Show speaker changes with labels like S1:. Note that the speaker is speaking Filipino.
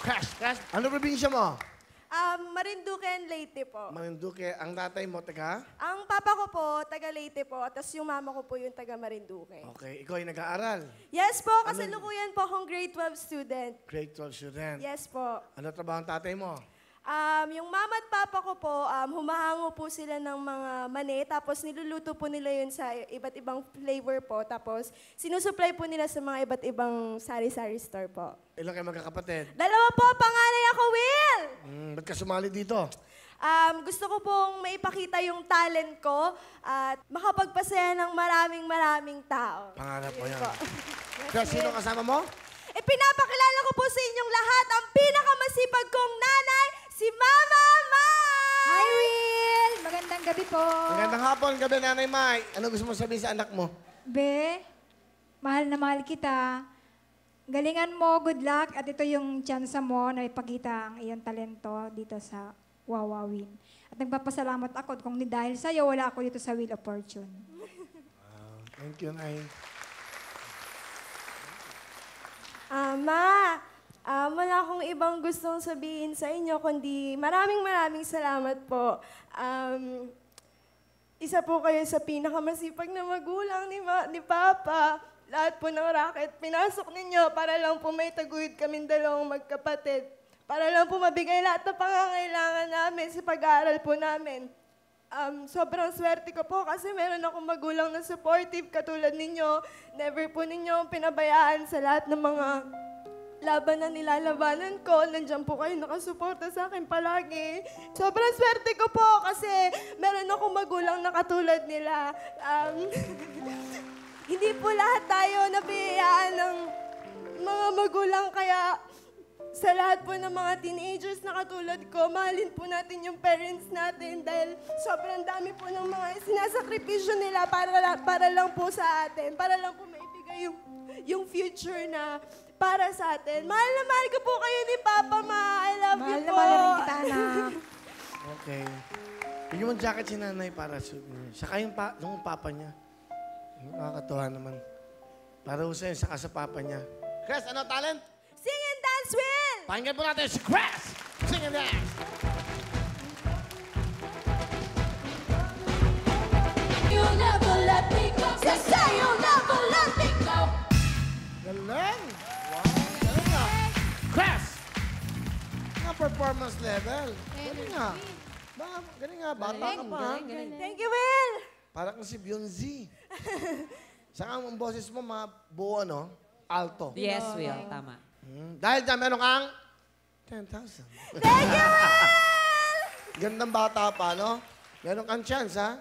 S1: Crash. Ano probinsya mo?
S2: Marinduque and Leyte po.
S1: Marinduque. Ang tatay mo, taga?
S2: Ang papa ko po, taga Leyte po, tapos yung mama ko po yung taga Marinduque.
S1: Okay. Ikaw ay nag-aaral?
S2: Yes po, kasalukuyan po akong grade 12 student.
S1: Grade 12 student.
S2: Yes po.
S1: Ano trabaho ang tatay mo?
S2: Yung mama at papa ko po, humahango po sila ng mga mani, tapos niluluto po nila yun sa iba't ibang flavor po, tapos sinusupply po nila sa mga iba't ibang sari-sari store po.
S1: Ilan kayo magkakapatid?
S2: Dalawa po, panganay ako, Will!
S1: Ba't ka sumali dito?
S2: Gusto ko pong maipakita yung talent ko at makapagpasaya ng maraming tao.
S1: Pangarap mo
S2: Yun
S1: yan.
S2: po.
S1: Kaya sino kasama mo?
S2: Pinapakilala ko po sa inyong lahat ang pinakamasipag kong nanay, si Mama Mai!
S3: Hi, Will! Magandang gabi po.
S1: Magandang hapon, gabi, Nanay Mai. Ano gusto mo sabihin sa anak mo?
S3: Be, mahal na mahal kita. Galingan mo, good luck. At ito yung chance mo na ipakita ang iyong talento dito sa Wawawin. At nagpapasalamat ako kung dahil sa'yo, wala ako dito sa Wheel of Fortune.
S1: Thank you, Nay.
S2: Ma, wala akong ibang gustong sabihin sa inyo, kundi maraming salamat po. Isa po kayo sa pinakamasipag na magulang ni Papa. Lahat po ng racket, pinasok ninyo para lang po may taguyod kaming dalawang magkapatid. Para lang po mabigay lahat ng pangangailangan namin sa pag-aaral po namin. Sobrang swerte ko po kasi meron akong magulang na supportive katulad ninyo. Never po ninyo pinabayaan sa lahat ng mga laban na nilalabanan ko. Nandiyan po kayo nakasuporta sa akin palagi. Sobrang swerte ko po kasi meron akong magulang na katulad nila. Hindi po lahat tayo nabiyayaan ng mga magulang kaya sa lahat po ng mga teenagers na katulad ko, mahalin po natin yung parents natin dahil sobrang dami po ng mga sinasakripisyo nila para lang po sa atin, para lang po maibigay yung future na para sa atin. Mahal na mahal ko po kayo ni Papa, Ma. I love you po.
S3: Mahal na rin kita, anak.
S1: Okay. Bigyan mo ng jacket si Nanay para saka yung papa niya. Nakakatuwa naman. Para ho sa'yo, saka sa papa niya. Chris, ano talent?
S2: Sing and dance, Will!
S1: Pakinggan po natin si Chris! Sing and dance!
S2: You'll never let me go. Say you'll never let me go.
S1: Galing! Wow, galing nga. Chris! Nga performance level. Galing nga. Galing nga, bata ka pa. ha?
S2: Thank you, Will!
S1: Para kang si Beyonce. Saka ang boses mo, mga buo, no? Alto.
S4: Yes, Will. Tama.
S1: Dahil dyan, meron kang 10,000.
S2: Thank you, Will!
S1: Gandang bata pa, no? Meron kang chance, ha?